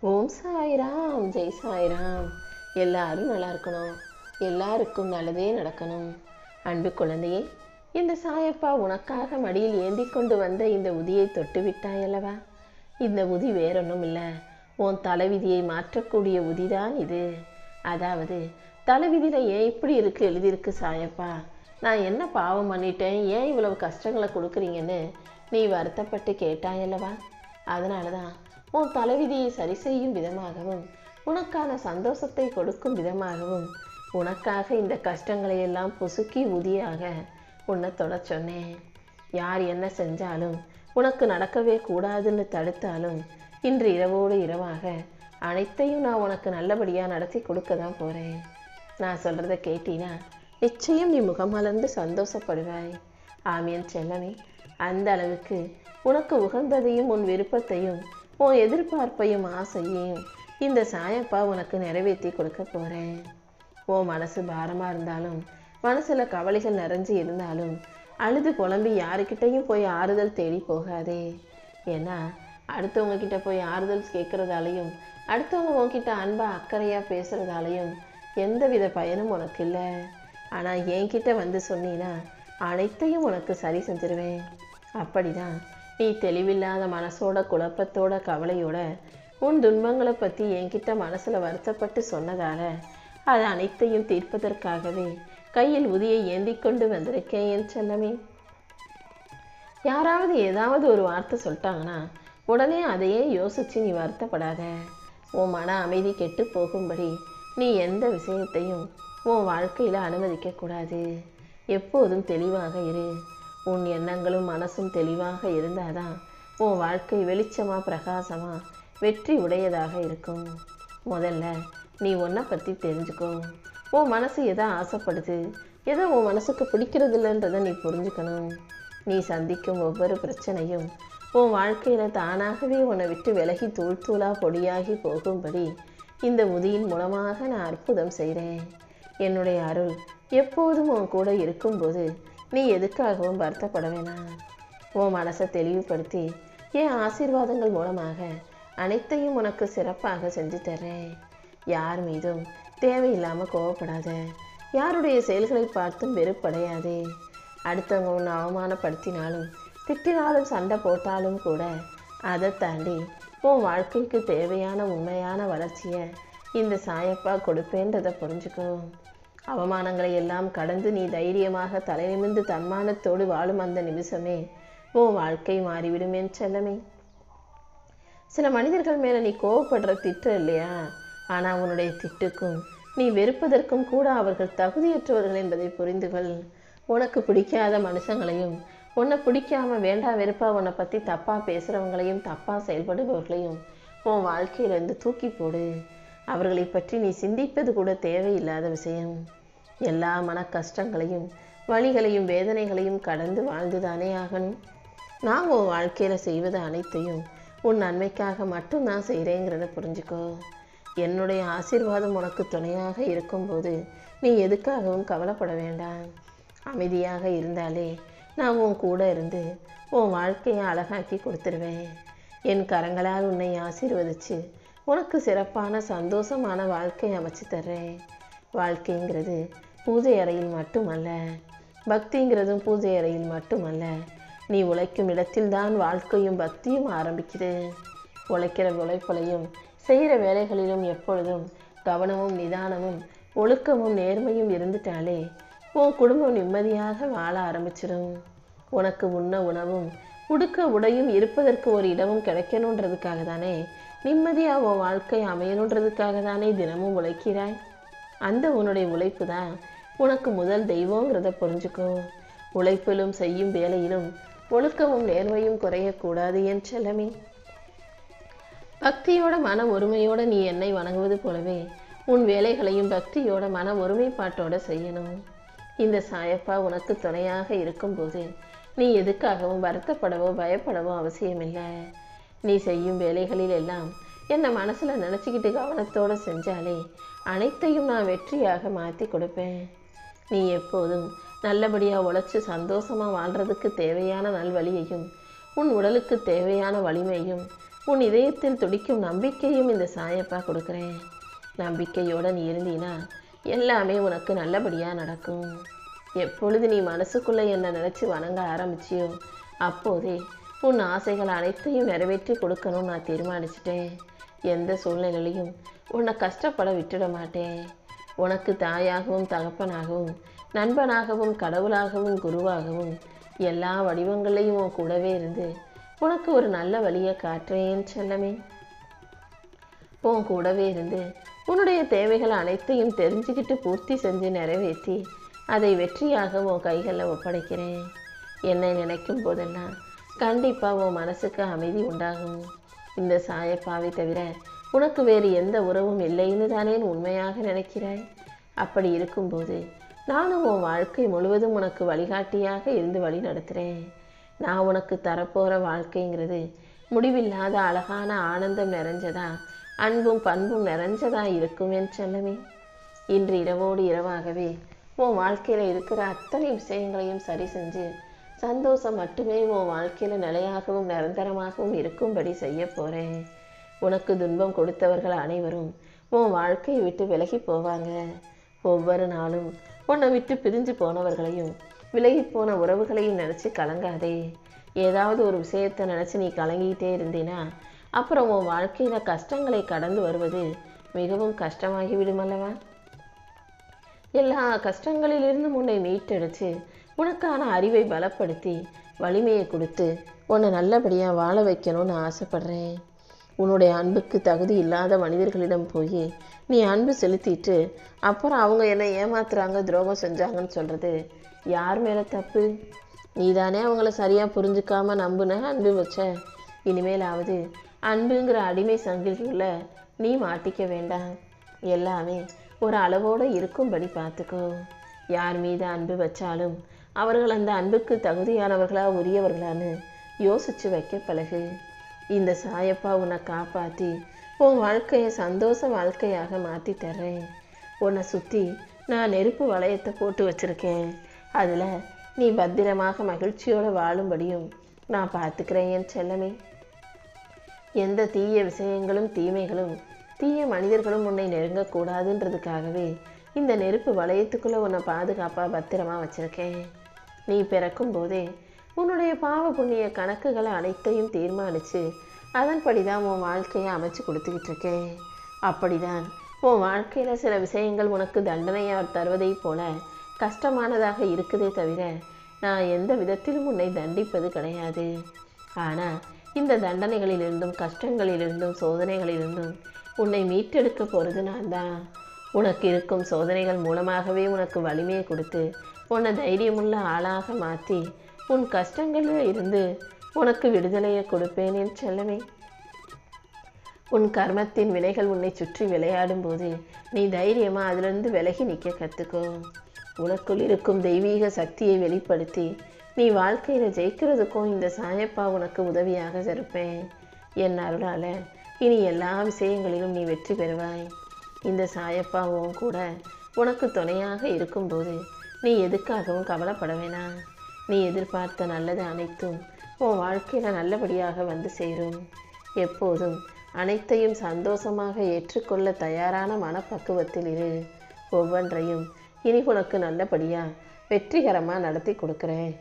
ஓம் சாய்ராம், ஜெய் சாய்ராம். எல்லாரும் நல்லா இருக்கணும், எல்லாருக்கும் நல்லதே நடக்கணும். அன்பு குழந்தையே, இந்த சாயப்பா உனக்காக மடியில் ஏந்தி கொண்டு வந்த இந்த உதியை தொட்டு விட்டாயல்லவா? இந்த உதி வேறொன்றும் இல்லை, உன் தலைவிதியை மாற்றக்கூடிய உதிதான் இது. அதாவது தலைவிதியில் ஏன் இப்படி இருக்கு எழுதியிருக்கு சாயப்பா, நான் என்ன பாவம் பண்ணிட்டேன், ஏன் இவ்வளவு கஷ்டங்களை கொடுக்குறீங்கன்னு நீ வருத்தப்பட்டு கேட்டாயல்லவா? அதனால தான் உன் தலைவிதியை சரி செய்யும் விதமாகவும் உனக்கான சந்தோஷத்தை கொடுக்கும் விதமாகவும் உனக்காக இந்த கஷ்டங்களை எல்லாம் பொசுக்கி உதியாக உன்னை தொட சொன்னேன். யார் என்ன செஞ்சாலும் உனக்கு நடக்கவே கூடாதுன்னு தடுத்தாலும் இன்று இரவோடு இரவாக அனைத்தையும் நான் உனக்கு நல்லபடியாக நடத்தி கொடுக்க தான் போகிறேன். நான் சொல்கிறத கேட்டீனா நிச்சயம் நீ முகமலர்ந்து சந்தோஷப்படுவாய். ஆமியன் செல்லமே, அந்த அளவுக்கு உனக்கு உகந்ததையும் உன் விருப்பத்தையும் உன் எதிர்பார்ப்பையும் ஆசையையும் இந்த சாயப்பா உனக்கு நிறைவேற்றி கொடுக்க போகிறேன். உன் மனசு பாரமாக இருந்தாலும், மனசில் கவலைகள் நிறைஞ்சு இருந்தாலும் அழுது புலம்பி யாருக்கிட்டையும் போய் ஆறுதல் தேடி போகாதே. ஏன்னா அடுத்தவங்க கிட்ட போய் ஆறுதல் கேட்குறதாலையும் அடுத்தவங்க உன்கிட்ட அன்பா அக்கறையாக பேசுகிறதாலையும் எந்தவித பயனும் உனக்கு இல்லை. ஆனால் என்கிட்ட வந்து சொன்னீன்னா அனைத்தையும் உனக்கு சரி செஞ்சிருவேன். அப்படிதான் நீ தெளிவில்லாத மனசோட குழப்பத்தோட கவலையோட உன் துன்பங்களை பற்றி என்கிட்ட மனசில் வருத்தப்பட்டு சொன்னதால அது அனைத்தையும் தீர்ப்பதற்காகவே கையில் உதியை ஏந்தி கொண்டு வந்திருக்கேன் என் செல்லமே. யாராவது ஏதாவது ஒரு வார்த்தை சொல்லிட்டாங்கன்னா உடனே அதையே யோசித்து நீ வருத்தப்படாத. உன் மன அமைதி கெட்டு போகும்படி நீ எந்த விஷயத்தையும் உன் வாழ்க்கையில் அனுமதிக்கக்கூடாது. எப்போதும் தெளிவாக இரு. உன் எண்ணங்களும் மனசும் தெளிவாக இருந்தாதான் உன் வாழ்க்கை வெளிச்சமாக பிரகாசமாக வெற்றி உடையதாக இருக்கும். முதல்ல நீ உன்னை பற்றி தெரிஞ்சுக்கோ. உன் மனசு எதை ஆசைப்படுது, எதை உன் மனசுக்கு பிடிக்கிறது இல்லைன்றதை நீ புரிஞ்சுக்கணும். நீ சந்திக்கும் ஒவ்வொரு பிரச்சனையும் உன் வாழ்க்கையில் தானாகவே உன்னை விட்டு விலகி தூள் தூளாக பொடியாகி போகும்படி இந்த உதியின் மூலமாக நான் அற்புதம் செய்கிறேன். என்னுடைய அருள் எப்போதும் உன் கூட இருக்கும்போது நீ எதுக்காகவும் வருத்தப்பட வேணாம். உன் மனசை தெளிவுபடுத்தி என் ஆசீர்வாதங்கள் மூலமாக அனைத்தையும் உனக்கு சிறப்பாக செஞ்சு தர்றேன். யார் மீதும் தேவையில்லாமல் கோவப்படாத. யாருடைய செயல்களை பார்த்தும் வெறுப்படையாதே. அடுத்தவங்க உன்னை அவமானப்படுத்தினாலும் திட்டினாலும் சண்டை போட்டாலும் கூட அதை தாண்டி உன் வாழ்க்கைக்கு தேவையான உண்மையான வளர்ச்சியை இந்த சாயப்பா கொடுப்பேன்றதை புரிஞ்சுக்கோ. அவமானங்களை எல்லாம் கடந்து நீ தைரியமாக தலை நிமிர்ந்து தன்மானத்தோடு வாழும் அந்த நிமிஷமே உன் வாழ்க்கை மாறிவிடும் என் செல்லமே. சில மனிதர்கள் மேலே நீ கோவப்படுற திட்டு இல்லையா, ஆனால் உன்னுடைய திட்டுக்கும் நீ வெறுப்பதற்கும் கூட அவர்கள் தகுதியற்றவர்கள் என்பதை புரிந்துகொள். உனக்கு பிடிக்காத மனுஷங்களையும் உன்னை பிடிக்காம வேண்டா வெறுப்பா உன்னை பற்றி தப்பாக பேசுகிறவங்களையும் தப்பாக செயல்படுபவர்களையும் உன் வாழ்க்கையிலேருந்து தூக்கி போடு. அவர்களை பற்றி நீ சிந்திப்பது கூட தேவையில்லாத விஷயம். எல்லா மன கஷ்டங்களையும் வலிகளையும் வேதனைகளையும் கடந்து வாழ்ந்துதானே ஆகணும். நான் உன் வாழ்க்கையில் செய்வது அனைத்தையும் உன் நன்மைக்காக மட்டும் நான் செய்கிறேங்கிறத புரிஞ்சுக்கோ. என்னுடைய ஆசீர்வாதம் உனக்கு துணையாக இருக்கும்போது நீ எதுக்காகவும் கவலைப்பட வேண்டாம். அமைதியாக இருந்தாலே நான் உன் கூட இருந்து உன் வாழ்க்கையை அழகாக்கி கொடுத்துருவேன். என் கரங்களால் உன்னை ஆசீர்வதித்து உனக்கு சிறப்பான சந்தோஷமான வாழ்க்கை அமைச்சு தர்றேன். வாழ்க்கைங்கிறது பூஜை அறையில் மட்டுமல்ல, பக்திங்கிறதும் பூஜை அறையில் மட்டுமல்ல. நீ உழைக்கும் இடத்தில்தான் வாழ்க்கையும் பக்தியும் ஆரம்பிக்குது. உழைக்கிற உழைப்பலையும் செய்கிற வேலைகளிலும் எப்பொழுதும் கவனமும் நிதானமும் ஒழுக்கமும் நேர்மையும் இருந்துட்டாலே உன் குடும்பம் நிம்மதியாக வாழ ஆரம்பிச்சிடும். உனக்கு உண்ண உணவும் உடுக்க உடையும் இருப்பதற்கு ஒரு இடமும் கிடைக்கணுன்றதுக்காக தானே, நிம்மதியாக உன் வாழ்க்கை அமையணுன்றதுக்காக தானே தினமும் உழைக்கிறாய். அந்த உன்னுடைய உழைப்பு தான் உனக்கு முதல் தெய்வங்கிறத புரிஞ்சுக்கோ. உழைப்பிலும் செய்யும் வேலையிலும் ஒழுக்கமும் நேர்மையும் குறையக்கூடாது என் செல்லமே. பக்தியோட மன ஒருமையோட நீ என்னை வணங்குவது போலவே உன் வேலைகளையும் பக்தியோட மன ஒருமைப்பாட்டோட செய்யணும். இந்த சாயப்பா உனக்கு துணையாக இருக்கும்போது நீ எதுக்காகவும் வருத்தப்படவோ பயப்படவோ அவசியமில்லை. நீ செய்யும் வேலைகளில் எல்லாம் என்னை மனசில் நினச்சிக்கிட்டு கவனத்தோடு செஞ்சாலே அனைத்தையும் நான் வெற்றியாக மாற்றி கொடுப்பேன். நீ எப்போதும் நல்லபடியாக உழைச்சி சந்தோஷமாக வாழ்கிறதுக்கு தேவையான நல்வழியையும் உன் உடலுக்கு தேவையான வலிமையும் உன் இதயத்தில் துடிக்கும் நம்பிக்கையும் இந்த சாயப்பா கொடுக்குறேன். நம்பிக்கையோடு நீ இருந்தீனா எல்லாமே உனக்கு நல்லபடியாக நடக்கும். எப்பொழுது நீ மனசுக்குள்ளே என்னை நினச்சி வணங்க ஆரம்பிச்சியோ அப்போதே உன் ஆசைகள் அனைத்தையும் நிறைவேற்றி கொடுக்கணும்னு நான் தீர்மானிச்சிட்டேன். எந்த சூழ்நிலையிலையும் உன்னை கஷ்டப்பட விட்டுட மாட்டேன். உனக்கு தாயாகவும் தகப்பனாகவும் நண்பனாகவும் கடவுளாகவும் குருவாகவும் எல்லா வடிவங்களையும் உன் கூடவே இருந்து உனக்கு ஒரு நல்ல வழியை காட்டுறேன் செல்லமே. உன் கூடவே இருந்து உன்னுடைய தேவைகள் அனைத்தையும் தெரிஞ்சுக்கிட்டு பூர்த்தி செஞ்சு நிறைவேற்றி அதை வெற்றியாக உன் கைகளில் ஒப்படைக்கிறேன். என்னை நினைக்கும் போதெல்லாம் கண்டிப்பாக உன் மனசுக்கு அமைதி உண்டாகும். இந்த சாயப்பாவை தவிர உனக்கு வேறு எந்த உறவும் இல்லைன்னு தானே உண்மையாக நினைக்கிறாய். அப்படி இருக்கும்போது நானும் உன் வாழ்க்கை முழுவதும் உனக்கு வழிகாட்டியாக இருந்து வழி நடத்துகிறேன். நான் உனக்கு தரப்போகிற வாழ்க்கைங்கிறது முடிவில்லாத அழகான ஆனந்தம் நிறைஞ்சதா அன்பும் பண்பும் நிறைஞ்சதா இருக்கும் என் செல்லமே. இன்று இரவோடு இரவாகவே உன் வாழ்க்கையில் இருக்கிற அத்தனை விஷயங்களையும் சரி செஞ்சு சந்தோஷம் மட்டுமே உன் வாழ்க்கையில் நிலையாகவும் நிரந்தரமாகவும் இருக்கும்படி செய்ய போகிறேன். உனக்கு துன்பம் கொடுத்தவர்கள் அனைவரும் உன் வாழ்க்கையை விட்டு விலகி போவாங்க. ஒவ்வொரு நாளும் உன்னை விட்டு பிரிஞ்சு போனவர்களையும் விலகி போன உறவுகளையும் நினச்சி கலங்காதே. ஏதாவது ஒரு விஷயத்தை நினச்சி நீ கலங்கிட்டே இருந்தீனா அப்புறம் உன் வாழ்க்கையில் கஷ்டங்களை கடந்து வருவது மிகவும் கஷ்டமாகிவிடும் அல்லவா? எல்லா கஷ்டங்களிலிருந்து உன்னை மீட்டெடுத்து உனக்கான அறிவை பலப்படுத்தி வலிமையை கொடுத்து உன்னை நல்லபடியாக வாழ வைக்கணும்னு ஆசைப்படுறேன். உன்னுடைய அன்புக்கு தகுதி இல்லாத மனிதர்களிடம் போய் நீ அன்பு செலுத்திட்டு அப்புறம் அவங்க என்னை ஏமாத்துறாங்க துரோகம் செஞ்சாங்கன்னு சொல்கிறது யார் மேலே தப்பு? நீ தானே அவங்கள சரியாக புரிஞ்சுக்காம நம்புன அன்பு வச்ச. இனிமேலாவது அன்புங்கிற அடிமை சங்கிலிக்குள்ள நீ மாட்டிக்க வேண்டாம். எல்லாமே ஒரு அளவோடு இருக்கும்படி பார்த்துக்கோ. யார் மீது அன்பு வச்சாலும் அவர்கள் அந்த அன்புக்கு தகுதியானவர்களா உரியவர்களான்னு யோசித்து வைக்க பழகு. இந்த சாயப்பா உன்னை காப்பாற்றி உன் வாழ்க்கையை சந்தோஷ வாழ்க்கையாக மாற்றி தர்றேன். உன்னை சுற்றி நான் நெருப்பு வளையத்தை போட்டு வச்சுருக்கேன். அதில் நீ பத்திரமாக மகிழ்ச்சியோடு வாழும்படியும் நான் பார்த்துக்கிறேன் என் செல்லமே. எந்த தீய விஷயங்களும் தீமைகளும் தீய மனிதர்களும் உன்னை நெருங்கக்கூடாதுன்றதுக்காகவே இந்த நெருப்பு வளையத்துக்குள்ளே உன்னை பாதுகாப்பாக பத்திரமா வச்சுருக்கேன். நீ பிறக்கும் போதே உன்னுடைய பாவ புண்ணிய கணக்குகளை அனைத்தையும் தீர்மானித்து அதன்படி தான் உன் வாழ்க்கையை அமைச்சு கொடுத்துக்கிட்டு இருக்கேன். அப்படிதான் உன் வாழ்க்கையில் சில விஷயங்கள் உனக்கு தண்டனையாக தருவதை போல கஷ்டமானதாக இருக்குதே தவிர நான் எந்த விதத்திலும் உன்னை தண்டிப்பது கிடையாது. ஆனால் இந்த தண்டனைகளிலிருந்தும் கஷ்டங்களிலிருந்தும் சோதனைகளிலிருந்தும் உன்னை மீட்டெடுக்க போகிறது நான் தான். உனக்கு இருக்கும் சோதனைகள் மூலமாகவே உனக்கு வலிமையை கொடுத்து உன்னை தைரியமுள்ள ஆளாக மாற்றி உன் கஷ்டங்களில் இருந்து உனக்கு விடுதலையை கொடுப்பேன் என் செல்லமே. உன் கர்மத்தின் வினைகள் உன்னை சுற்றி விளையாடும் போது நீ தைரியமாக அதிலிருந்து விலகி நிற்க கற்றுக்கோ. உனக்குள் இருக்கும் தெய்வீக சக்தியை வெளிப்படுத்தி நீ வாழ்க்கையில் ஜெயிக்கிறதுக்கும் இந்த சாயப்பா உனக்கு உதவியாக இருப்பேன். என் அருளால் இனி எல்லா விஷயங்களிலும் நீ வெற்றி பெறுவாய். இந்த சாயப்பாவும் கூட உனக்கு துணையாக இருக்கும்போது நீ எதுக்காகவும் கவலைப்பட வேணாம். நீ எதிர்பார்த்த நல்லது அனைத்தும் உன் வாழ்க்கையில் நல்லபடியாக வந்து சேரும். எப்போதும் அனைத்தையும் சந்தோஷமாக ஏற்றுக்கொள்ள தயாரான மனப்பக்குவத்தில் இரு. ஒவ்வொன்றையும் இனி உனக்கு நல்லபடியாக வெற்றிகரமாக நடத்தி கொடுக்குறேன்.